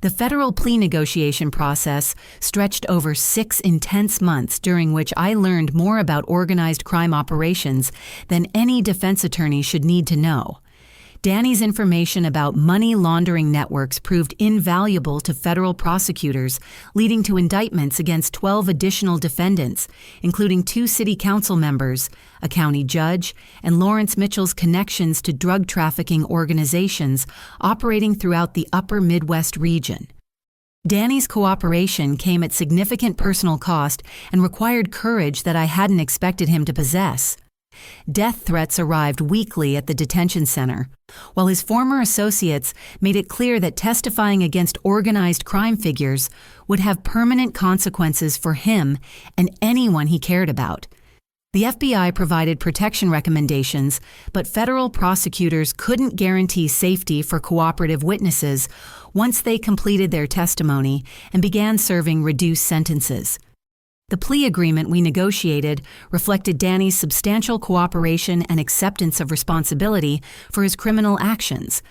The federal plea negotiation process stretched over 6 intense months, during which I learned more about organized crime operations than any defense attorney should need to know. Danny's information about money laundering networks proved invaluable to federal prosecutors, leading to indictments against 12 additional defendants, including 2 city council members, a county judge, and Lawrence Mitchell's connections to drug trafficking organizations operating throughout the upper Midwest region. Danny's cooperation came at significant personal cost and required courage that I hadn't expected him to possess. Death threats arrived weekly at the detention center, while his former associates made it clear that testifying against organized crime figures would have permanent consequences for him and anyone he cared about. The FBI provided protection recommendations, but federal prosecutors couldn't guarantee safety for cooperative witnesses once they completed their testimony and began serving reduced sentences. The plea agreement we negotiated reflected Danny's substantial cooperation and acceptance of responsibility for his criminal actions.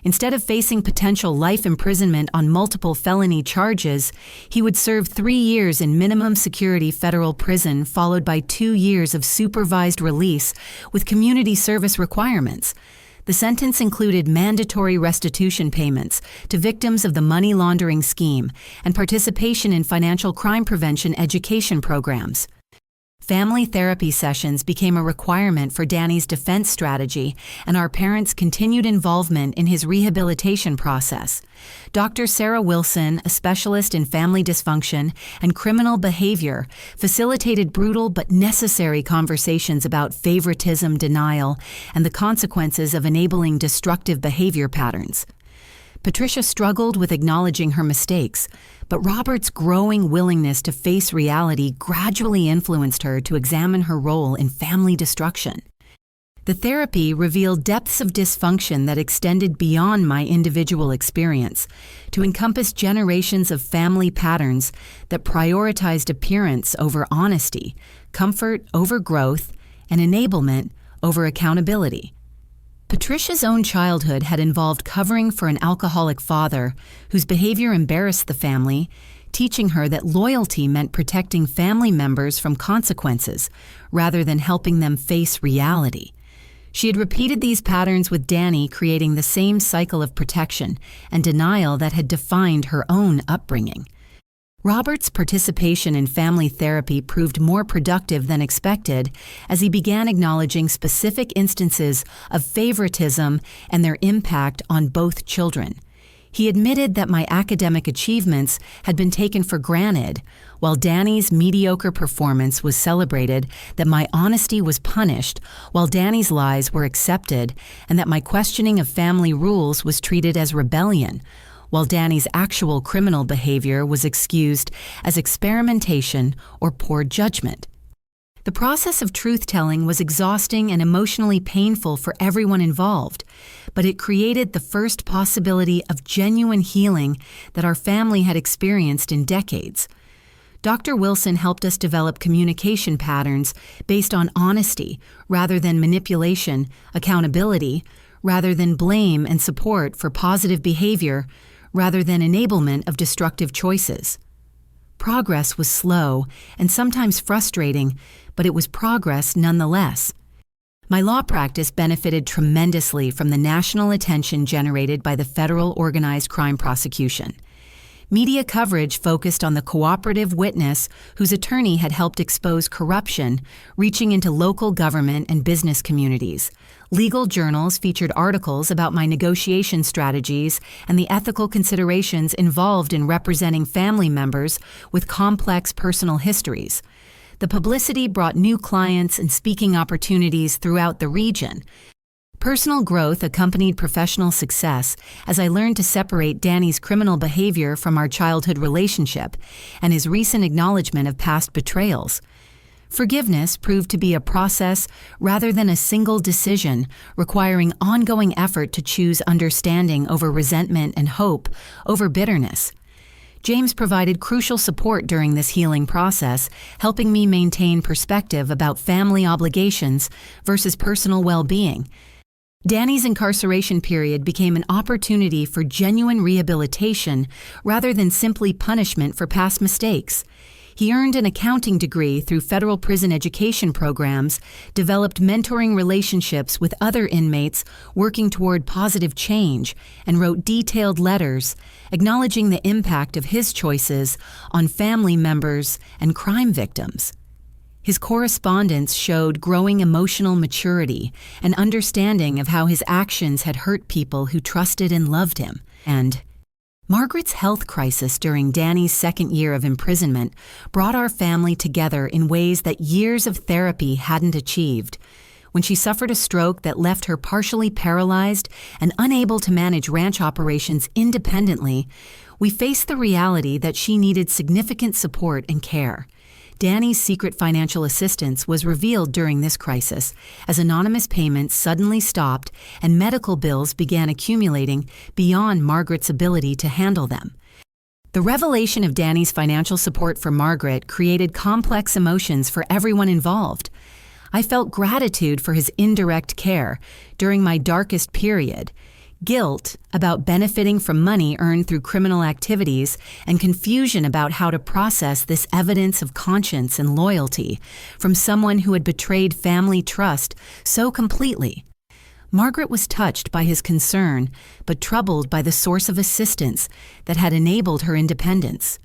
Instead of facing potential life imprisonment on multiple felony charges, he would serve 3 years in minimum security federal prison, followed by 2 years of supervised release with community service requirements. The sentence included mandatory restitution payments to victims of the money laundering scheme and participation in financial crime prevention education programs. Family therapy sessions became a requirement for Danny's defense strategy, and our parents' continued involvement in his rehabilitation process. Dr. Sarah Wilson, a specialist in family dysfunction and criminal behavior, facilitated brutal but necessary conversations about favoritism, denial, and the consequences of enabling destructive behavior patterns. Patricia struggled with acknowledging her mistakes, but Robert's growing willingness to face reality gradually influenced her to examine her role in family destruction. The therapy revealed depths of dysfunction that extended beyond my individual experience, to encompass generations of family patterns that prioritized appearance over honesty, comfort over growth, and enablement over accountability. Patricia's own childhood had involved covering for an alcoholic father whose behavior embarrassed the family, teaching her that loyalty meant protecting family members from consequences rather than helping them face reality. She had repeated these patterns with Danny, creating the same cycle of protection and denial that had defined her own upbringing. Robert's participation in family therapy proved more productive than expected as he began acknowledging specific instances of favoritism and their impact on both children. He admitted that my academic achievements had been taken for granted, while Danny's mediocre performance was celebrated, that my honesty was punished, while Danny's lies were accepted, and that my questioning of family rules was treated as rebellion, while Danny's actual criminal behavior was excused as experimentation or poor judgment. The process of truth-telling was exhausting and emotionally painful for everyone involved, but it created the first possibility of genuine healing that our family had experienced in decades. Dr. Wilson helped us develop communication patterns based on honesty rather than manipulation, accountability rather than blame, and support for positive behavior rather than enablement of destructive choices. Progress was slow and sometimes frustrating, but it was progress nonetheless. My law practice benefited tremendously from the national attention generated by the federal organized crime prosecution. Media coverage focused on the cooperative witness whose attorney had helped expose corruption, reaching into local government and business communities. Legal journals featured articles about my negotiation strategies and the ethical considerations involved in representing family members with complex personal histories. The publicity brought new clients and speaking opportunities throughout the region. Personal growth accompanied professional success as I learned to separate Danny's criminal behavior from our childhood relationship and his recent acknowledgement of past betrayals. Forgiveness proved to be a process rather than a single decision, requiring ongoing effort to choose understanding over resentment and hope over bitterness. James provided crucial support during this healing process, helping me maintain perspective about family obligations versus personal well-being. Danny's incarceration period became an opportunity for genuine rehabilitation rather than simply punishment for past mistakes. He earned an accounting degree through federal prison education programs, developed mentoring relationships with other inmates working toward positive change, and wrote detailed letters acknowledging the impact of his choices on family members and crime victims. His correspondence showed growing emotional maturity and understanding of how his actions had hurt people who trusted and loved him. And Margaret's health crisis during Danny's second year of imprisonment brought our family together in ways that years of therapy hadn't achieved. when she suffered a stroke that left her partially paralyzed and unable to manage ranch operations independently, we faced the reality that she needed significant support and care. Danny's secret financial assistance was revealed during this crisis as anonymous payments suddenly stopped and medical bills began accumulating beyond Margaret's ability to handle them. The revelation of Danny's financial support for Margaret created complex emotions for everyone involved. I felt gratitude for his indirect care during my darkest period, guilt about benefiting from money earned through criminal activities, and confusion about how to process this evidence of conscience and loyalty from someone who had betrayed family trust so completely. Margaret was touched by his concern, but troubled by the source of assistance that had enabled her independence.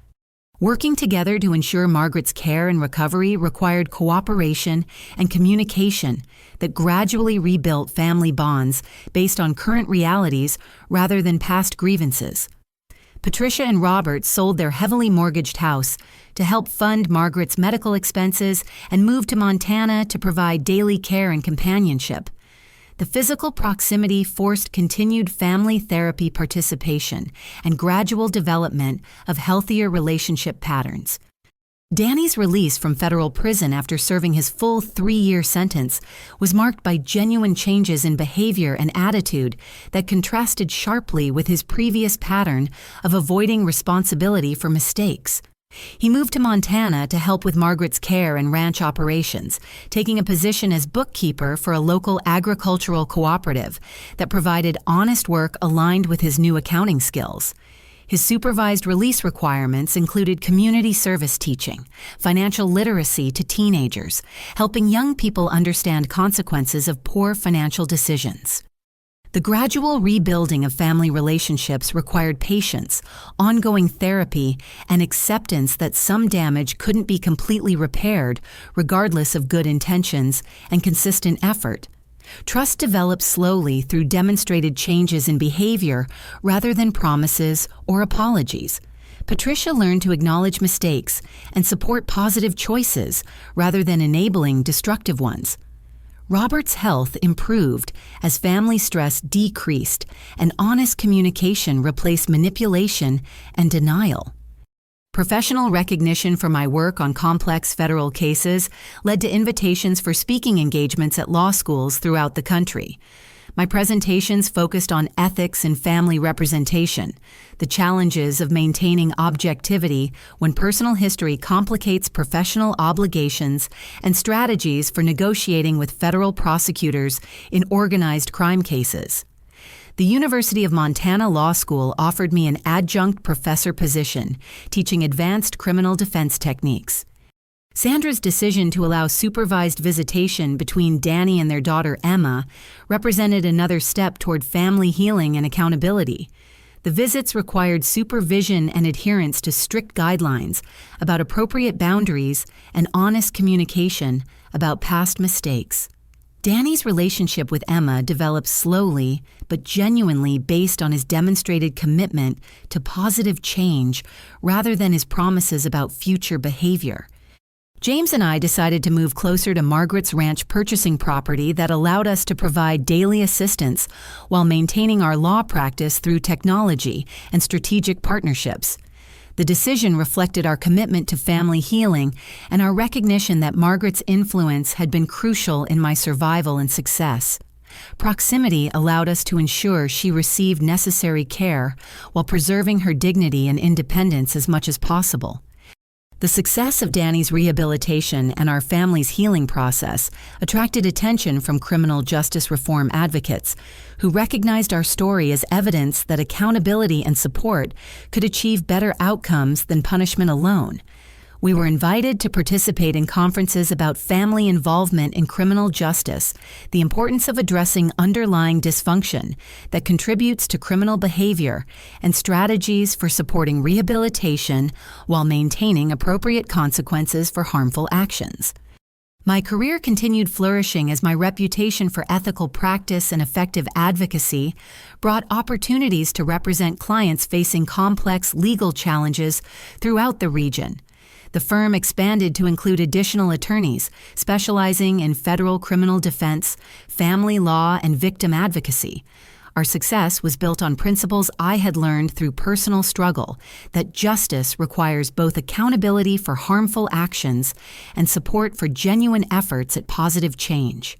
Working together to ensure Margaret's care and recovery required cooperation and communication that gradually rebuilt family bonds based on current realities rather than past grievances. Patricia and Robert sold their heavily mortgaged house to help fund Margaret's medical expenses and moved to Montana to provide daily care and companionship. The physical proximity forced continued family therapy participation and gradual development of healthier relationship patterns. Danny's release from federal prison after serving his full 3-year sentence was marked by genuine changes in behavior and attitude that contrasted sharply with his previous pattern of avoiding responsibility for mistakes. He moved to Montana to help with Margaret's care and ranch operations, taking a position as bookkeeper for a local agricultural cooperative that provided honest work aligned with his new accounting skills. His supervised release requirements included community service teaching, financial literacy to teenagers, helping young people understand consequences of poor financial decisions. The gradual rebuilding of family relationships required patience, ongoing therapy, and acceptance that some damage couldn't be completely repaired, regardless of good intentions and consistent effort. Trust developed slowly through demonstrated changes in behavior rather than promises or apologies. Patricia learned to acknowledge mistakes and support positive choices rather than enabling destructive ones. Robert's health improved as family stress decreased and honest communication replaced manipulation and denial. Professional recognition for my work on complex federal cases led to invitations for speaking engagements at law schools throughout the country. My presentations focused on ethics and family representation, the challenges of maintaining objectivity when personal history complicates professional obligations, and strategies for negotiating with federal prosecutors in organized crime cases. The University of Montana Law School offered me an adjunct professor position, teaching advanced criminal defense techniques. Sandra's decision to allow supervised visitation between Danny and their daughter Emma represented another step toward family healing and accountability. The visits required supervision and adherence to strict guidelines about appropriate boundaries and honest communication about past mistakes. Danny's relationship with Emma developed slowly but genuinely based on his demonstrated commitment to positive change rather than his promises about future behavior. James and I decided to move closer to Margaret's ranch, purchasing property that allowed us to provide daily assistance while maintaining our law practice through technology and strategic partnerships. The decision reflected our commitment to family healing and our recognition that Margaret's influence had been crucial in my survival and success. Proximity allowed us to ensure she received necessary care while preserving her dignity and independence as much as possible. The success of Danny's rehabilitation and our family's healing process attracted attention from criminal justice reform advocates who recognized our story as evidence that accountability and support could achieve better outcomes than punishment alone. We were invited to participate in conferences about family involvement in criminal justice, the importance of addressing underlying dysfunction that contributes to criminal behavior, and strategies for supporting rehabilitation while maintaining appropriate consequences for harmful actions. My career continued flourishing as my reputation for ethical practice and effective advocacy brought opportunities to represent clients facing complex legal challenges throughout the region. The firm expanded to include additional attorneys specializing in federal criminal defense, family law, and victim advocacy. Our success was built on principles I had learned through personal struggle, that justice requires both accountability for harmful actions and support for genuine efforts at positive change.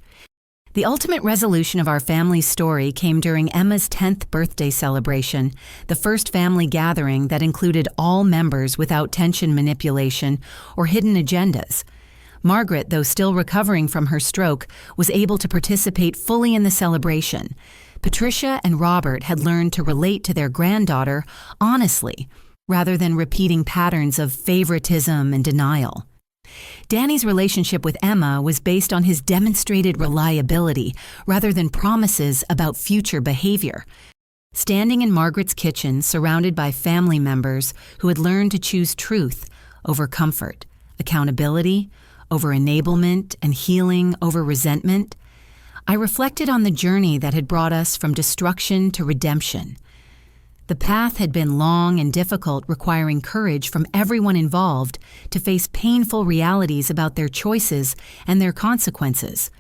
The ultimate resolution of our family's story came during Emma's 10th birthday celebration, the first family gathering that included all members without tension manipulation or hidden agendas. Margaret, though still recovering from her stroke, was able to participate fully in the celebration. Patricia and Robert had learned to relate to their granddaughter honestly, rather than repeating patterns of favoritism and denial. Danny's relationship with Emma was based on his demonstrated reliability rather than promises about future behavior. Standing in Margaret's kitchen, surrounded by family members who had learned to choose truth over comfort, accountability over enablement, and healing over resentment, I reflected on the journey that had brought us from destruction to redemption. The path had been long and difficult, requiring courage from everyone involved to face painful realities about their choices and their consequences.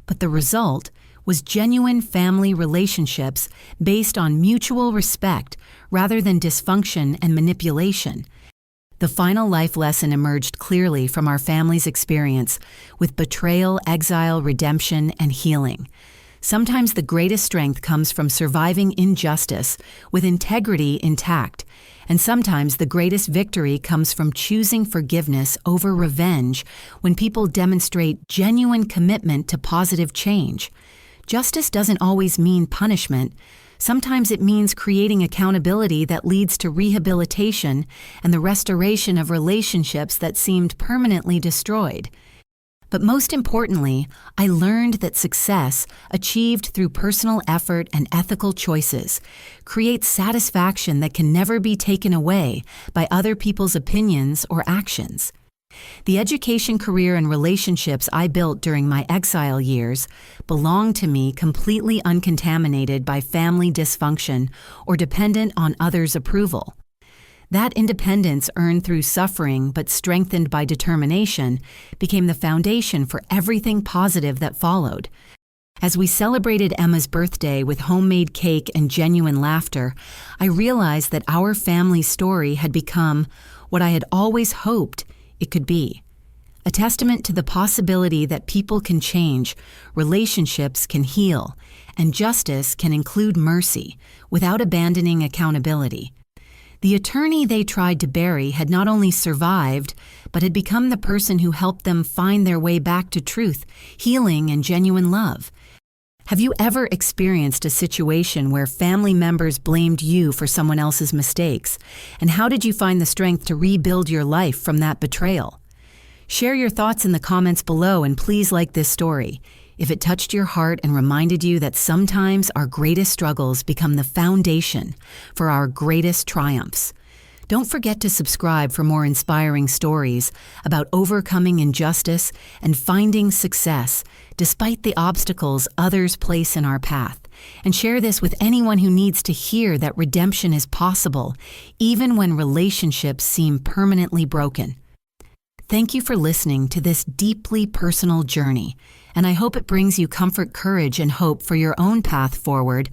But the result was genuine family relationships based on mutual respect rather than dysfunction and manipulation. The final life lesson emerged clearly from our family's experience with betrayal, exile, redemption, and healing. Sometimes the greatest strength comes from surviving injustice with integrity intact, and sometimes the greatest victory comes from choosing forgiveness over revenge when people demonstrate genuine commitment to positive change. Justice doesn't always mean punishment. Sometimes it means creating accountability that leads to rehabilitation and the restoration of relationships that seemed permanently destroyed. But most importantly, I learned that success, achieved through personal effort and ethical choices, creates satisfaction that can never be taken away by other people's opinions or actions. The education, career, and relationships I built during my exile years belonged to me completely uncontaminated by family dysfunction or dependent on others' approval. That independence, earned through suffering but strengthened by determination, became the foundation for everything positive that followed. As we celebrated Emma's birthday with homemade cake and genuine laughter, I realized that our family's story had become what I had always hoped it could be. A testament to the possibility that people can change, relationships can heal, and justice can include mercy without abandoning accountability. The attorney they tried to bury had not only survived, but had become the person who helped them find their way back to truth, healing, and genuine love. Have you ever experienced a situation where family members blamed you for someone else's mistakes? And how did you find the strength to rebuild your life from that betrayal? Share your thoughts in the comments below, and please like this story if it touched your heart and reminded you that sometimes our greatest struggles become the foundation for our greatest triumphs. Don't forget to subscribe for more inspiring stories about overcoming injustice and finding success despite the obstacles others place in our path. And share this with anyone who needs to hear that redemption is possible, even when relationships seem permanently broken. Thank you for listening to this deeply personal journey, and I hope it brings you comfort, courage, and hope for your own path forward.